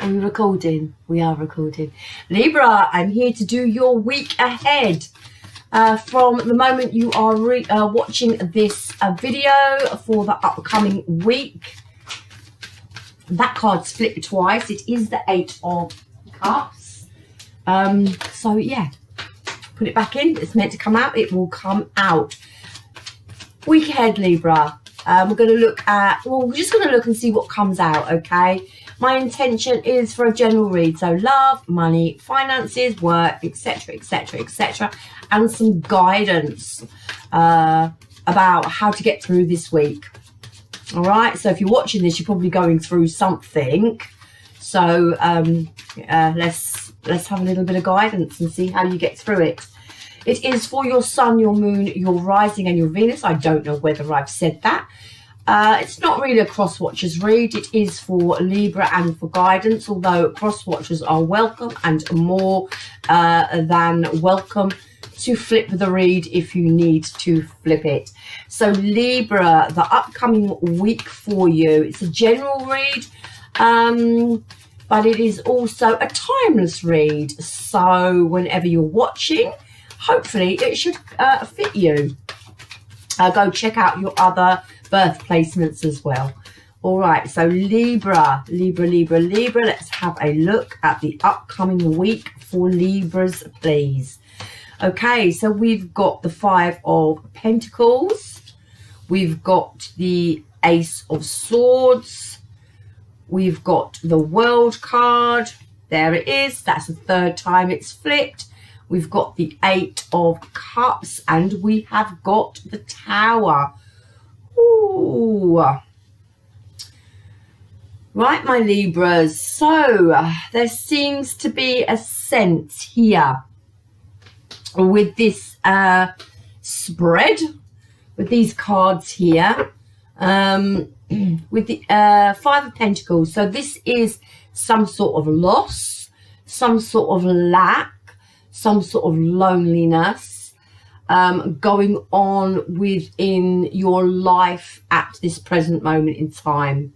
Are we recording? We are recording. Libra, I'm here to do your week ahead. From the moment you are watching this video for the upcoming week. That card's flipped twice. It is the 8 of Cups. So yeah, put it back in. It's meant to come out. It will come out. Week ahead, Libra. We're going to look at, well, we're just going to look and see what comes out, okay? My intention is for a general read. So love, money, finances, work, etc., etc., etc. And some guidance about how to get through this week. All right. So if you're watching this, you're probably going through something. So let's have a little bit of guidance and see how you get through it. It is for your sun, your moon, your rising and your Venus. I don't know whether I've said that. It's not really a cross-watchers read. It is for Libra and for guidance, although cross-watchers are welcome and more than welcome to flip the read if you need to flip it. So Libra, the upcoming week for you, it's a general read, but it is also a timeless read. So whenever you're watching, hopefully it should fit you. Go check out your other birth placements as well. All right, so Libra, let's have a look at the upcoming week for Libras, please. Okay, so we've got the 5 of Pentacles, we've got the Ace of Swords, we've got the World card. There it is. That's the 3rd time it's flipped. We've got the 8 of Cups and we have got the Tower. Ooh. Right, my Libras. So there seems to be a sense here with this spread, with these cards here, with the 5 of Pentacles. So this is some sort of loss, some sort of lack, some sort of loneliness going on within your life at this present moment in time.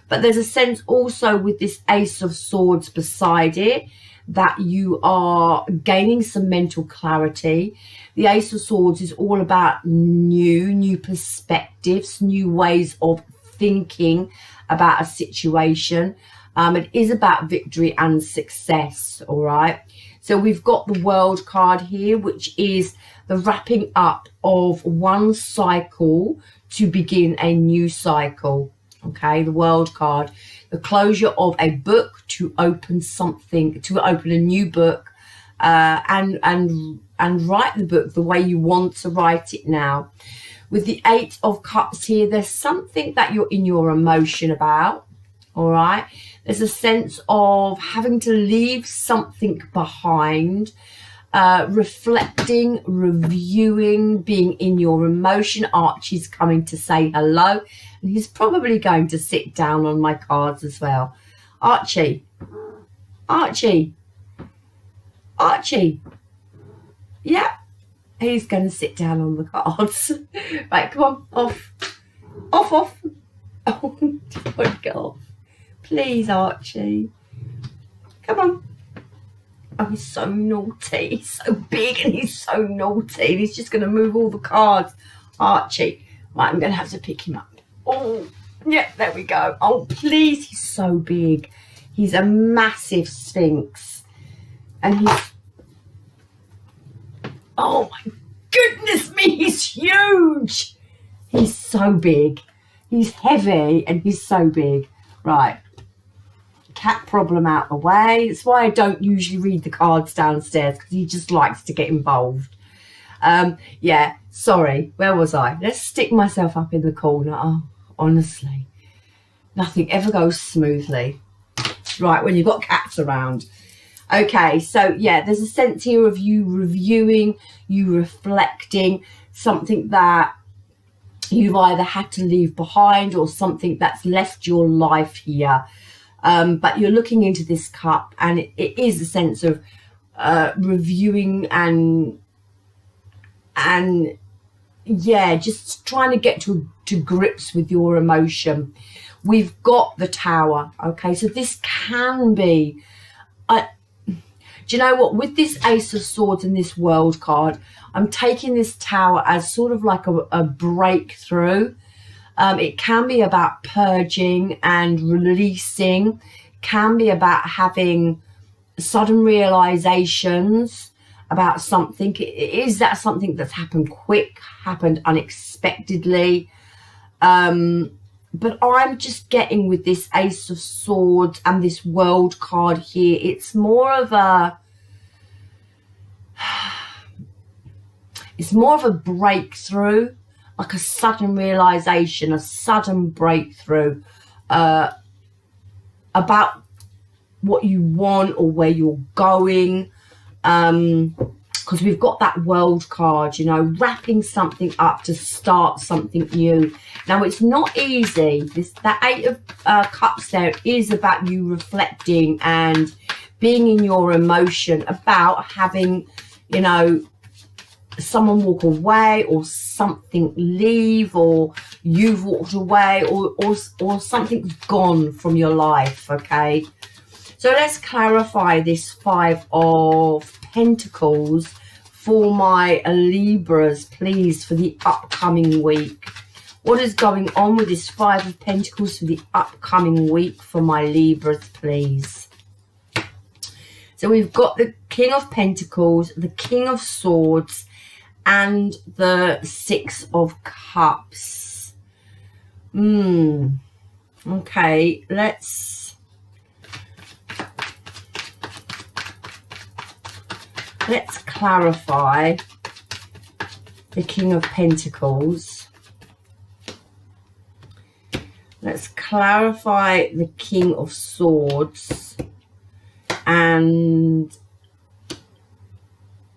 But there's a sense also with this Ace of Swords beside it that you are gaining some mental clarity. The Ace of Swords is all about new perspectives, new ways of thinking about a situation. It is about victory and success, all right? So we've got the World card here, which is the wrapping up of one cycle to begin a new cycle. Okay, the World card, the closure of a book to open something, to open a new book, and write the book the way you want to write it now. With the 8 of Cups here, there's something that you're in your emotion about. All right, there's a sense of having to leave something behind, reflecting, reviewing, being in your emotion. Archie's coming to say hello, and he's probably going to sit down on my cards as well. Archie. Yeah, he's going to sit down on the cards. Right, come on, off. Oh, don't get off. Please, Archie. Come on. Oh, he's so naughty. He's so big and he's so naughty. He's just going to move all the cards. Archie. Right, I'm going to have to pick him up. Oh, yeah, there we go. Oh, please. He's so big. He's a massive sphinx. And he's... Oh, my goodness me. He's huge. He's so big. He's heavy and he's so big. Right. Cat problem out the way. That's why I don't usually read the cards downstairs, because he just likes to get involved. Yeah, sorry, where was I? Let's stick myself up in the corner. Oh, honestly, nothing ever goes smoothly, right, when you've got cats around. Okay, so yeah, there's a sense here of you reviewing, you reflecting, something that you've either had to leave behind or something that's left your life here. But you're looking into this cup, and it is a sense of reviewing and yeah, just trying to get to grips with your emotion. we've got the Tower. Okay, so this can be do you know what, with this Ace of Swords and this World card, I'm taking this Tower as sort of like a breakthrough. It can be about purging and releasing, can be about having sudden realizations about something. Is that something that's happened quick, happened unexpectedly? But I'm just getting with this Ace of Swords and this World card here, it's more of a breakthrough, like a sudden realization, a sudden breakthrough about what you want or where you're going. Because we've got that World card, you know, wrapping something up to start something new. Now, it's not easy. That Eight of Cups there is about you reflecting and being in your emotion about having, you know, someone walk away or something leave, or you've walked away, or something's gone from your life. Okay, so let's clarify this Five of Pentacles for my Libras, please, for the upcoming week. What is going on with this Five of Pentacles for the upcoming week for my Libras, please? So we've got the King of Pentacles, the King of Swords, and the Six of Cups. Okay, let's clarify the King of Pentacles. Let's clarify the King of Swords and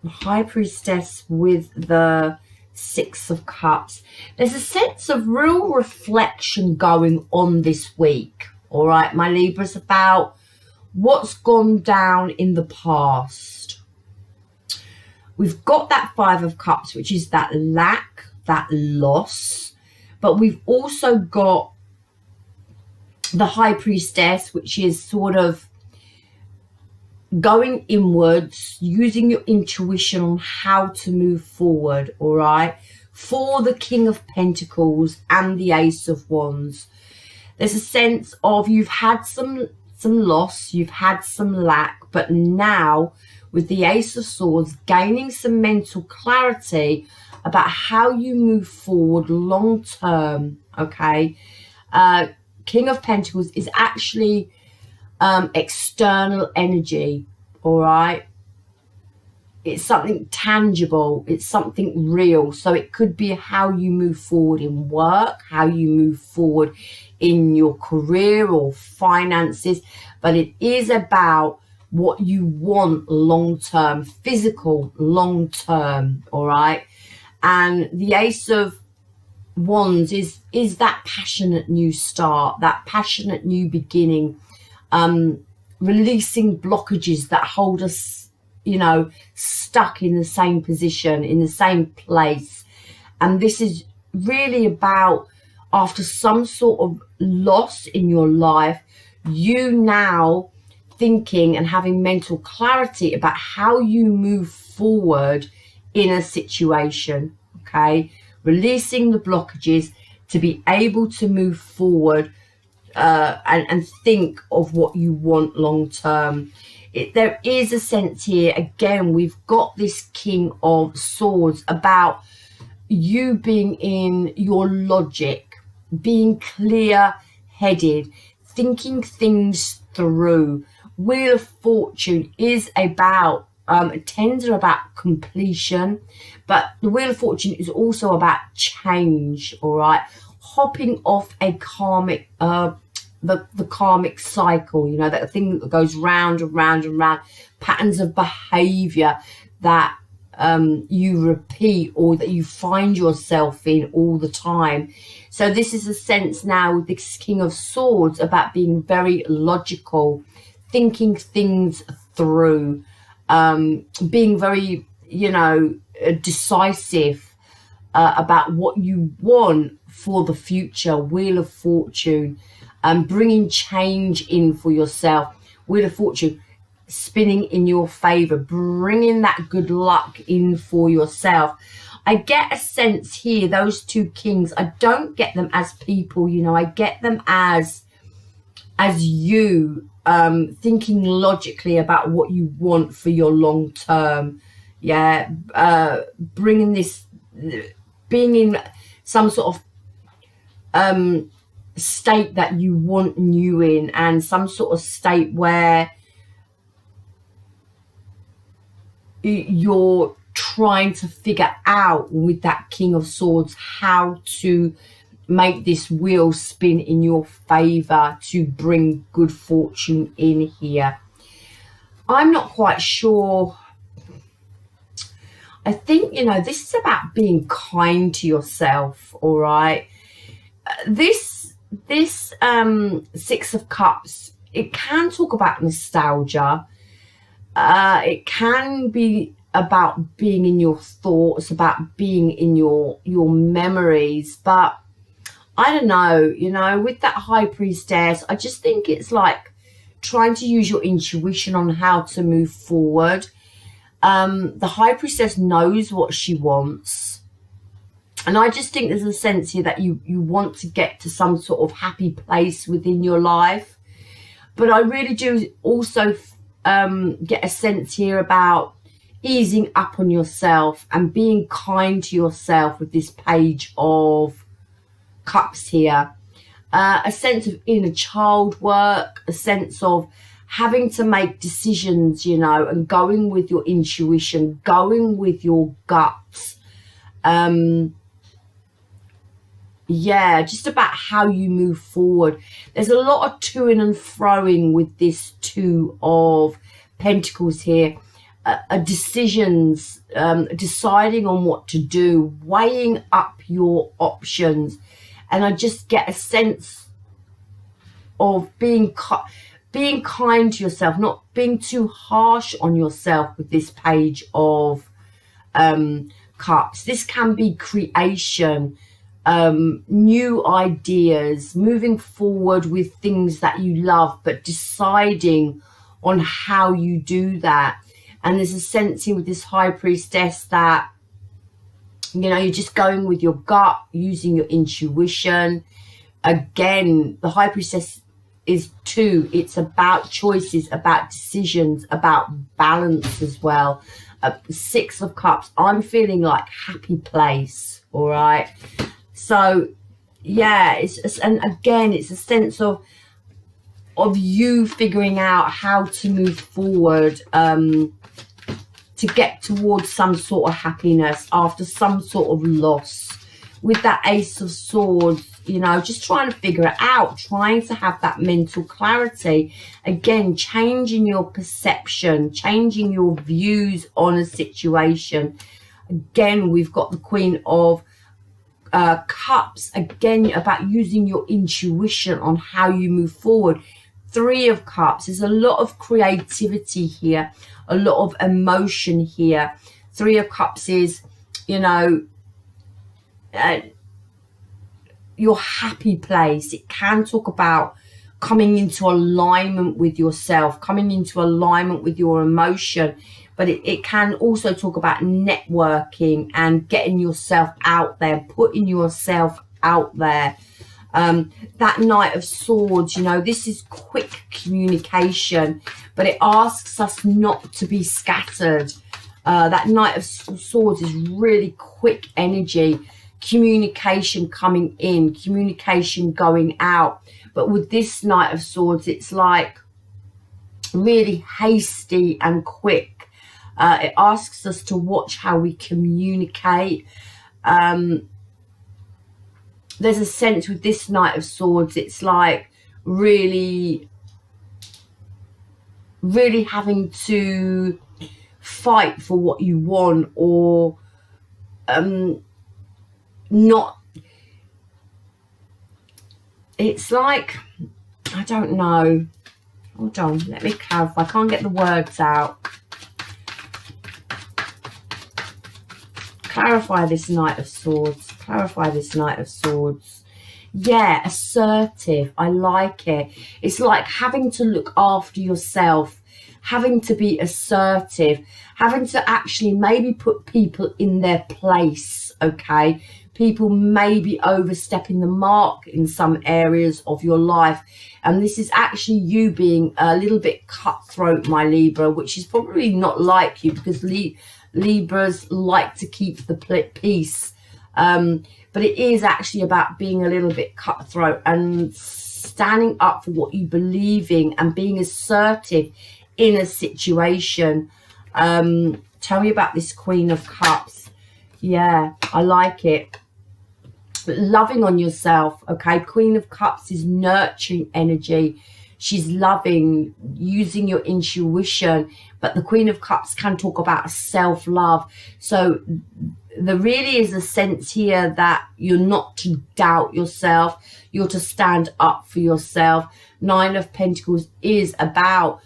the High Priestess with the Six of Cups. There's a sense of real reflection going on this week, all right, my Libras, about what's gone down in the past. We've got that Five of Cups, which is that lack, that loss, but we've also got the High Priestess, which is sort of going inwards, using your intuition on how to move forward, all right, for the King of Pentacles and the Ace of Wands. There's a sense of you've had some loss, you've had some lack, but now with the Ace of Swords, gaining some mental clarity about how you move forward long term. Okay, King of Pentacles is actually external energy, all right? It's something tangible, it's something real. So it could be how you move forward in work, how you move forward in your career or finances, but it is about what you want long term, physical long term, all right? And the Ace of Wands is that passionate new start, that passionate new beginning, releasing blockages that hold us, you know, stuck in the same position, in the same place. And this is really about, after some sort of loss in your life, you now thinking and having mental clarity about how you move forward in a situation. Okay, releasing the blockages to be able to move forward and think of what you want long term. There is a sense here, again, we've got this King of Swords about you being in your logic, being clear-headed, thinking things through. Wheel of Fortune is about tends are about completion, but the Wheel of Fortune is also about change, all right? Hopping off a karmic the karmic cycle, you know, that thing that goes round and round and round, patterns of behavior that you repeat or that you find yourself in all the time. So this is a sense now with this King of Swords about being very logical, thinking things through, being very, you know, decisive about what you want for the future. Wheel of Fortune. bringing change in for yourself. Wheel of Fortune spinning in your favor, bringing that good luck in for yourself. I get a sense here, those two kings, I don't get them as people, you know, I get them as you thinking logically about what you want for your long term. Yeah, bringing this, being in some sort of state that you want new in, and some sort of state where you're trying to figure out with that King of Swords how to make this wheel spin in your favor to bring good fortune in here. I'm not quite sure. I think, you know, this is about being kind to yourself, all right? This Six of Cups, it can talk about nostalgia. It can be about being in your thoughts, about being in your memories. But I don't know, you know, with that High Priestess, I just think it's like trying to use your intuition on how to move forward. The High Priestess knows what she wants. And I just think there's a sense here that you want to get to some sort of happy place within your life. But I really do also get a sense here about easing up on yourself and being kind to yourself with this Page of Cups here. A sense of inner child work, a sense of having to make decisions, you know, and going with your intuition, going with your guts. Yeah, just about how you move forward. There's a lot of toing and froing with this Two of Pentacles here. Decisions, deciding on what to do, weighing up your options. And I just get a sense of being kind to yourself, not being too harsh on yourself with this Page of Cups. This can be creation, new ideas, moving forward with things that you love, but deciding on how you do that. And there's a sense here with this High Priestess that, you know, you're just going with your gut, using your intuition. Again, the High Priestess is two. It's about choices, about decisions, about balance as well. Six of Cups, I'm feeling like happy place, all right? So, yeah, and again, it's a sense of you figuring out how to move forward, to get towards some sort of happiness after some sort of loss. With that Ace of Swords, you know, just trying to figure it out, trying to have that mental clarity. Again, changing your perception, changing your views on a situation. Again, we've got the Queen of Cups, again, about using your intuition on how you move forward. Three of Cups, there's a lot of creativity here, a lot of emotion here. Three of Cups is, you know, your happy place. It can talk about coming into alignment with yourself, coming into alignment with your emotion, but it can also talk about networking and getting yourself out there, putting yourself out there. That Knight of Swords, you know, this is quick communication, but it asks us not to be scattered. That Knight of Swords is really quick energy, communication coming in, communication going out. But with this Knight of Swords, it's like really hasty and quick. It asks us to watch how we communicate. There's a sense with this Knight of Swords, it's like really having to fight for what you want, or not. It's like, I don't know. Hold on, let me clarify. I can't get the words out. Clarify this Knight of Swords. Clarify this Knight of Swords. Yeah, assertive. I like it. It's like having to look after yourself, having to be assertive, having to actually maybe put people in their place, okay? People may be overstepping the mark in some areas of your life. And this is actually you being a little bit cutthroat, my Libra, which is probably not like you, because Libras like to keep the peace. But it is actually about being a little bit cutthroat and standing up for what you believe in and being assertive in a situation. Tell me about this Queen of Cups. Yeah, I like it. Loving on yourself, okay? Queen of Cups is nurturing energy. She's loving, using your intuition. But the Queen of Cups can talk about self-love. So there really is a sense here that you're not to doubt yourself. You're to stand up for yourself. Nine of Pentacles is about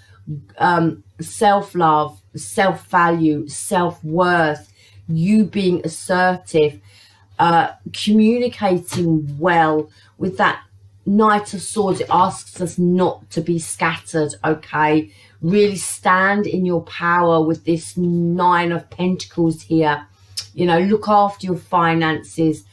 self-love, self-value, self-worth, you being assertive, communicating well. With that Knight of Swords, it asks us not to be scattered, okay? Really stand in your power with this Nine of Pentacles here. You know, look after your finances,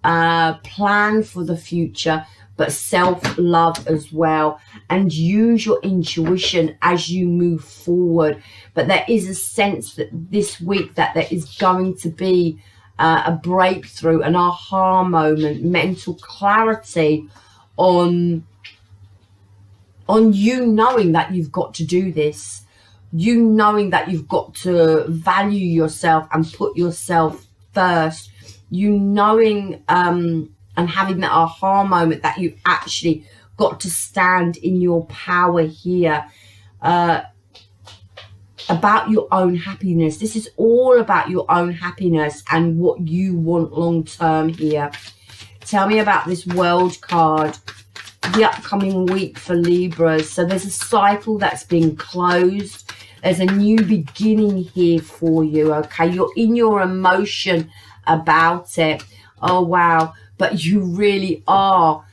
plan for the future, but self-love as well, and use your intuition as you move forward. But there is a sense that this week that there is going to be a breakthrough, an aha moment, mental clarity on you knowing that you've got to do this, you knowing that you've got to value yourself and put yourself first, you knowing and having that aha moment that you've actually got to stand in your power here, about your own happiness. This is all about your own happiness and what you want long term here. Tell me about this World card, the upcoming week for Libras. So there's a cycle that's been closed. There's a new beginning here for you, okay? You're in your emotion about it. Oh, wow. But you really are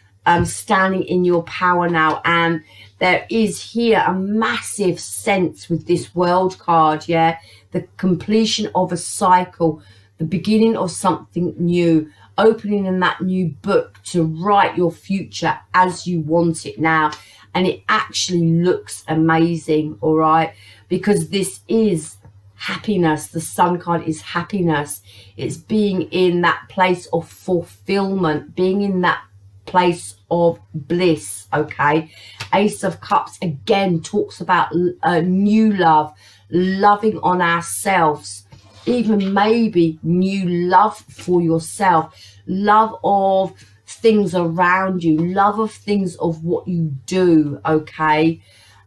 standing in your power now. And there is here a massive sense with this World card, yeah? The completion of a cycle, the beginning of something new, opening in that new book to write your future as you want it now. And it actually looks amazing, all right? Because this is happiness. The Sun card is happiness. It's being in that place of fulfillment, being in that place of bliss, okay? Ace of Cups again talks about new love, loving on ourselves, even maybe new love for yourself, love of things around you, love of things of what you do, okay?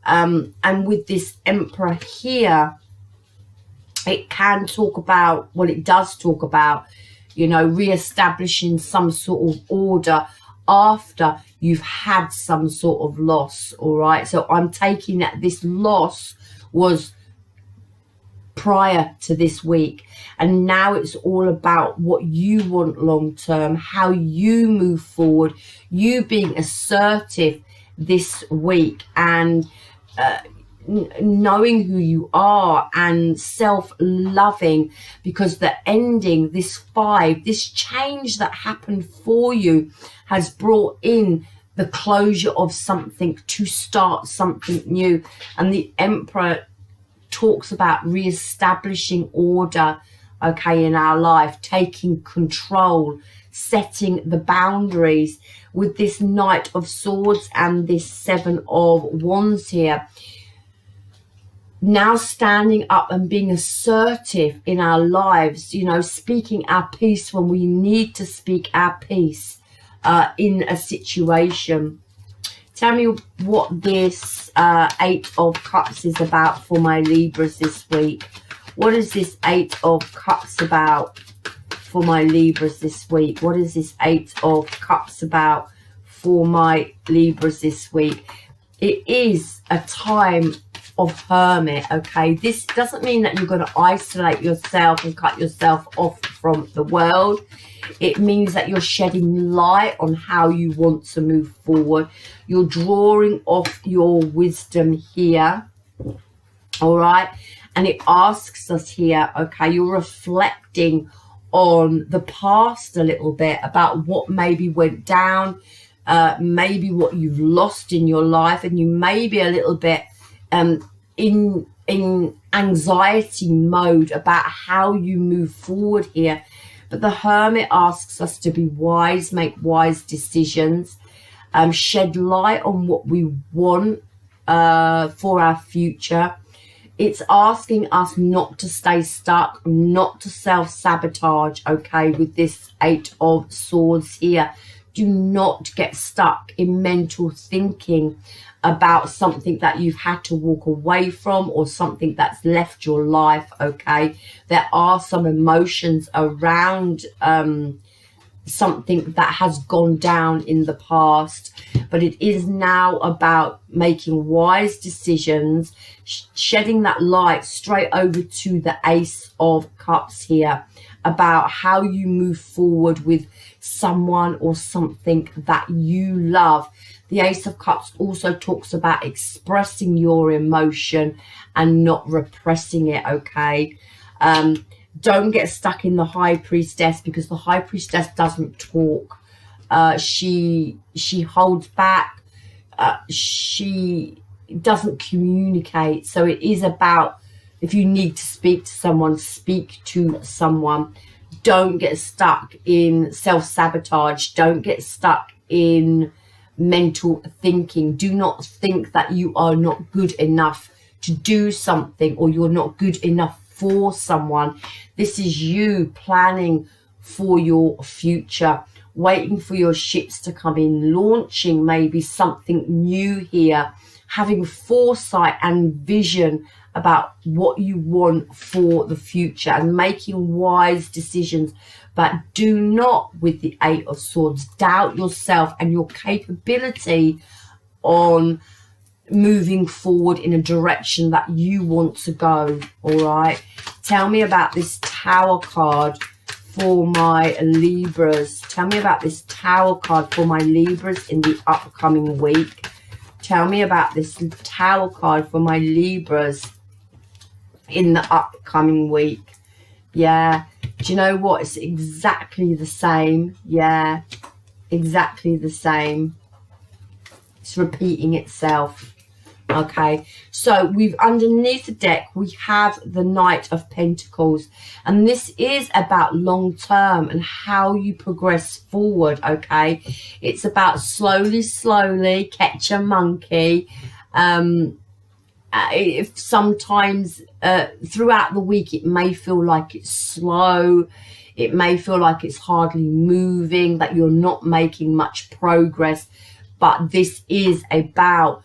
And with this Emperor here, it can talk about, well, it does talk about, you know, re-establishing some sort of order after you've had some sort of loss, all right? So I'm taking that this loss was prior to this week, and now it's all about what you want long term, how you move forward, you being assertive this week, and knowing who you are and self-loving, because the ending, this 5, this change that happened for you has brought in the closure of something to start something new. And the Emperor talks about re-establishing order, okay, in our life, taking control, setting the boundaries. With this Knight of Swords and this 7 of Wands here, now standing up and being assertive in our lives, you know, speaking our piece when we need to speak our piece in a situation. Tell me what this 8 of Cups is about for my Libras this week. What is this 8 of Cups about for my Libras this week? What is this 8 of Cups about for my Libras this week? It is a time of Hermit, okay? This doesn't mean that you're going to isolate yourself and cut yourself off from the world. It means that you're shedding light on how you want to move forward. You're drawing off your wisdom here, all right? And it asks us here, okay, you're reflecting on the past a little bit about what maybe went down, maybe what you've lost in your life, and you may be a little bit in anxiety mode about how you move forward here. But the Hermit asks us to be wise, make wise decisions, shed light on what we want for our future. It's asking us not to stay stuck, not to self-sabotage, okay, with this 8 of Swords here. Do not get stuck in mental thinking about something that you've had to walk away from or something that's left your life, okay? There are some emotions around something that has gone down in the past, but it is now about making wise decisions, shedding that light straight over to the Ace of Cups here about how you move forward with someone or something that you love. The Ace of Cups also talks about expressing your emotion and not repressing it, okay? Don't get stuck in the High Priestess, because the High Priestess doesn't talk. She holds back. She doesn't communicate. So it is about, if you need to speak to someone, speak to someone. Don't get stuck in self-sabotage. Don't get stuck in mental thinking. Do not think that you are not good enough to do something, or you're not good enough for someone. This is you planning for your future, waiting for your ships to come in, launching maybe something new here, having foresight and vision about what you want for the future and making wise decisions. But do not, with the 8 of Swords, doubt yourself and your capability on moving forward in a direction that you want to go. All right, tell me about this Tower card for my Libras. Tell me about this Tower card for my Libras in the upcoming week. Tell me about this Tower card for my Libras in the upcoming week. Yeah, do you know what? It's exactly the same. Yeah, exactly the same. It's repeating itself. Okay, so we've, underneath the deck, we have the Knight of Pentacles, and this is about long term and how you progress forward. Okay, it's about slowly catch a monkey. If sometimes throughout the week it may feel like it's slow, it may feel like it's hardly moving, that you're not making much progress, but this is about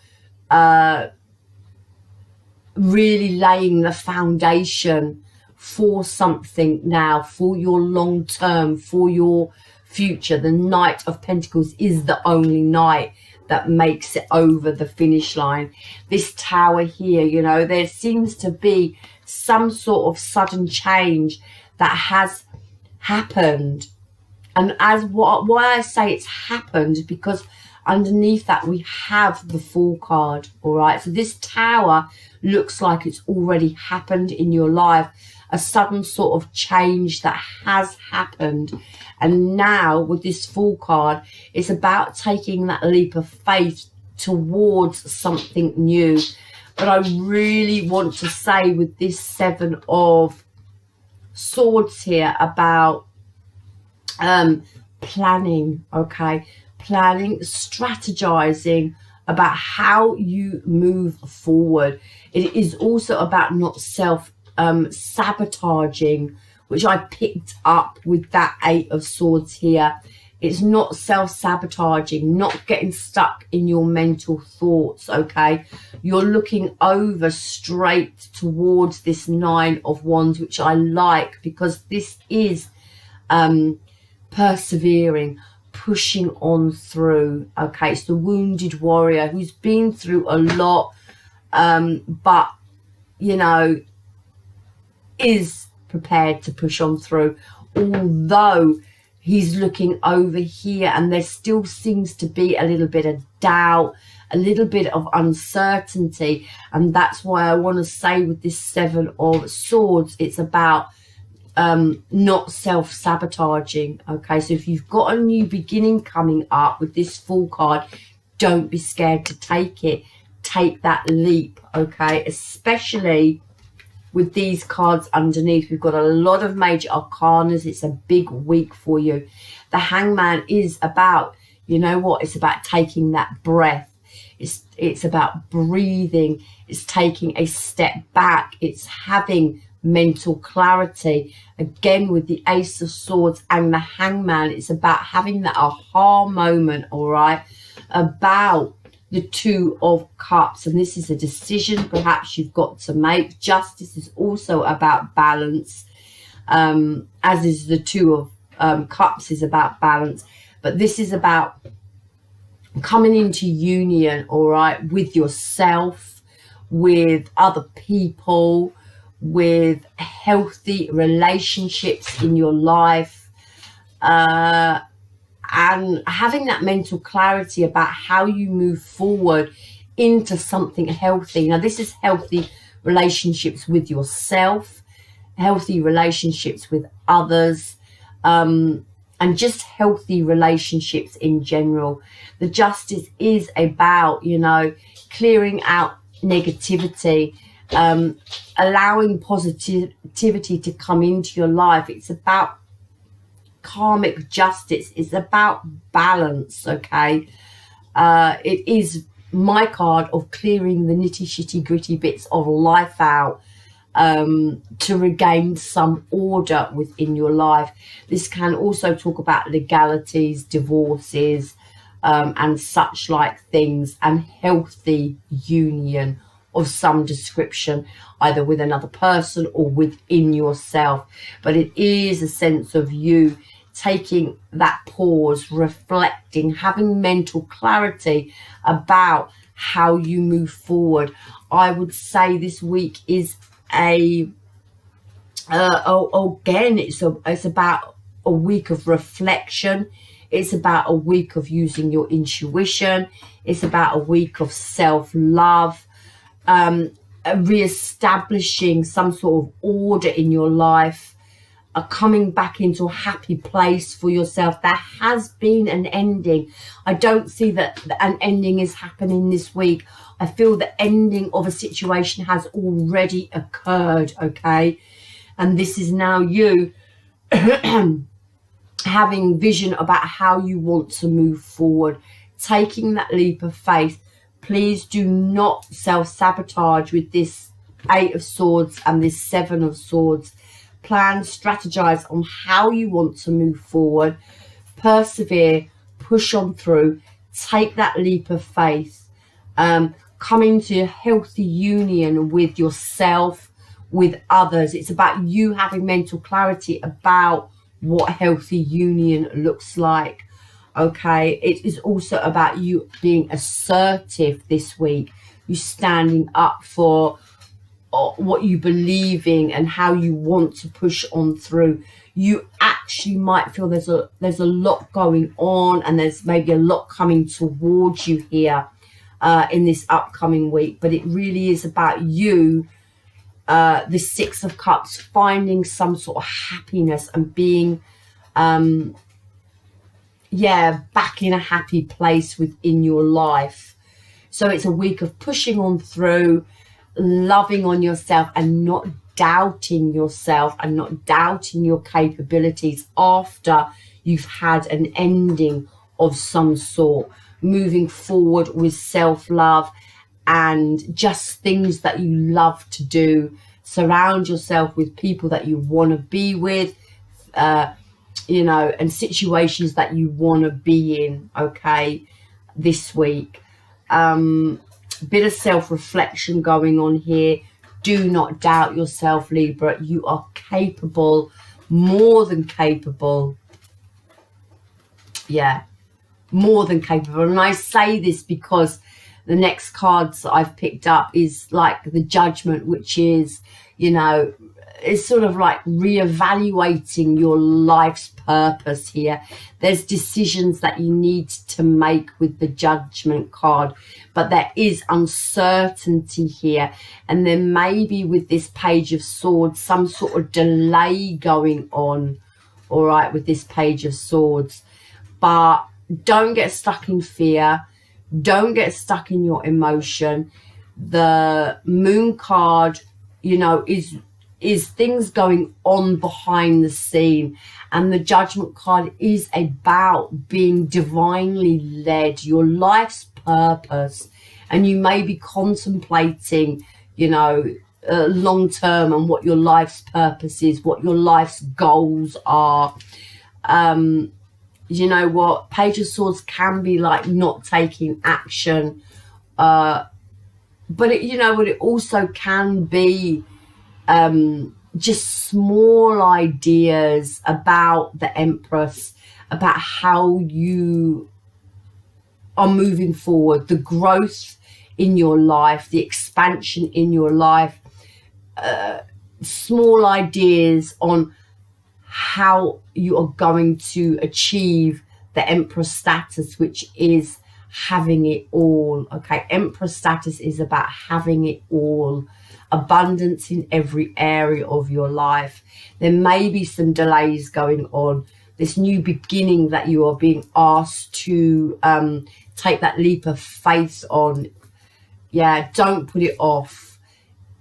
really laying the foundation for something now, for your long term, for your future. The Knight of Pentacles is the only knight that makes it over the finish line. This Tower here, you know, there seems to be some sort of sudden change that has happened. And as why I say it's happened, because underneath that we have the Fool card. All right, so this Tower looks like it's already happened in your life, a sudden sort of change that has happened. And now with this Fool card, it's about taking that leap of faith towards something new. But I really want to say with this 7 of Swords here about planning, okay? Planning, strategizing about how you move forward. It is also about not self-sabotaging, which I picked up with that 8 of Swords here. It's not self-sabotaging, not getting stuck in your mental thoughts, okay? You're looking over straight towards this 9 of Wands, which I like, because this is persevering, pushing on through, okay? It's the wounded warrior who's been through a lot, but, you know, is prepared to push on through, although he's looking over here and there still seems to be a little bit of doubt, a little bit of uncertainty. And that's why I want to say with this Seven of Swords, it's about not self-sabotaging. Okay, so if you've got a new beginning coming up with this Fool card, don't be scared to take it. Take that leap, okay? Especially with these cards underneath, we've got a lot of major arcanas. It's a big week for you. The Hangman is about, you know what, it's about taking that breath. It's about breathing. It's taking a step back. It's having mental clarity. Again, with the Ace of Swords and the Hangman, it's about having that aha moment, all right, about the Two of Cups. And this is a decision perhaps you've got to make. Justice is also about balance, as is the Two of Cups is about balance. But this is about coming into union, all right, with yourself, with other people, with healthy relationships in your life, and having that mental clarity about how you move forward into something healthy. Now, this is healthy relationships with yourself, healthy relationships with others, and just healthy relationships in general. The Justice is about, you know, clearing out negativity, allowing positivity to come into your life. It's about karmic justice. It's about balance, okay? It is my card of clearing the nitty shitty gritty bits of life out, to regain some order within your life. This can also talk about legalities, divorces, and such like things, and healthy union of some description, either with another person or within yourself. But it is a sense of you taking that pause, reflecting, having mental clarity about how you move forward. I would say this week is again, it's about a week of reflection. It's about a week of using your intuition. It's about a week of self-love, re-establishing some sort of order in your life, coming back into a happy place for yourself. There has been an ending. I don't see that an ending is happening this week. I feel the ending of a situation has already occurred, okay? And this is now you having vision about how you want to move forward, taking that leap of faith. Please do not self-sabotage with this Eight of Swords and this Seven of Swords. Plan, strategize on how you want to move forward. Persevere, push on through, take that leap of faith. Come into a healthy union with yourself, with others. It's about you having mental clarity about what healthy union looks like. Okay, it is also about you being assertive this week, you standing up for what you believe in and how you want to push on through. You actually might feel there's a lot going on, and there's maybe a lot coming towards you here in this upcoming week, but it really is about you, the Six of Cups, finding some sort of happiness and being back in a happy place within your life. So it's a week of pushing on through, loving on yourself, and not doubting yourself and not doubting your capabilities after you've had an ending of some sort. Moving forward with self-love and just things that you love to do. Surround yourself with people that you want to be with, you know, and situations that you want to be in, okay, this week. Bit of self-reflection going on here. Do not doubt yourself, Libra. You are capable, more than capable. Yeah, more than capable. And I say this because the next cards that I've picked up is like the Judgment, which is, you know, it's sort of like reevaluating your life's purpose here. There's decisions that you need to make with the Judgment card, but there is uncertainty here, and there may be, with this Page of Swords, some sort of delay going on, all right, with this Page of Swords. But don't get stuck in fear. Don't get stuck in your emotion. The Moon card, you know, is things going on behind the scene, and the Judgment card is about being divinely led, your life's purpose, and you may be contemplating, you know, long term, and what your life's purpose is, what your life's goals are. You know what, Page of Swords can be like not taking action, but it, you know what, it also can be just small ideas about the Empress, about how you are moving forward, the growth in your life, the expansion in your life, small ideas on how you are going to achieve the Empress status, which is having it all. Okay, Empress status is about having it all, abundance in every area of your life. There may be some delays going on, this new beginning that you are being asked to take that leap of faith on. Yeah, don't put it off.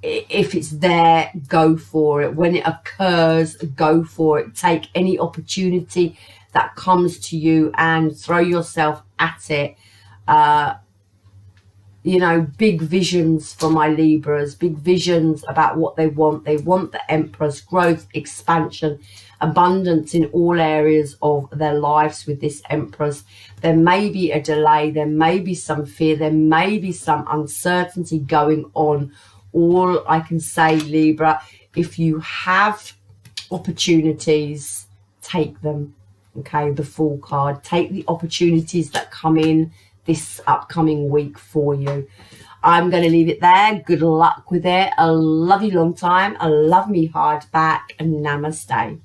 If it's there, go for it. When it occurs, go for it. Take any opportunity that comes to you and throw yourself at it. You know, big visions for my Libras, big visions about what they want. They want the Empress, growth, expansion, abundance in all areas of their lives with this Empress. There may be a delay, there may be some fear, there may be some uncertainty going on. All I can say, Libra, if you have opportunities, take them. Okay, the Fool card. Take the opportunities that come in this upcoming week for you. I'm going to leave it there. Good luck with it. I love you long time. I love me hard back, and namaste.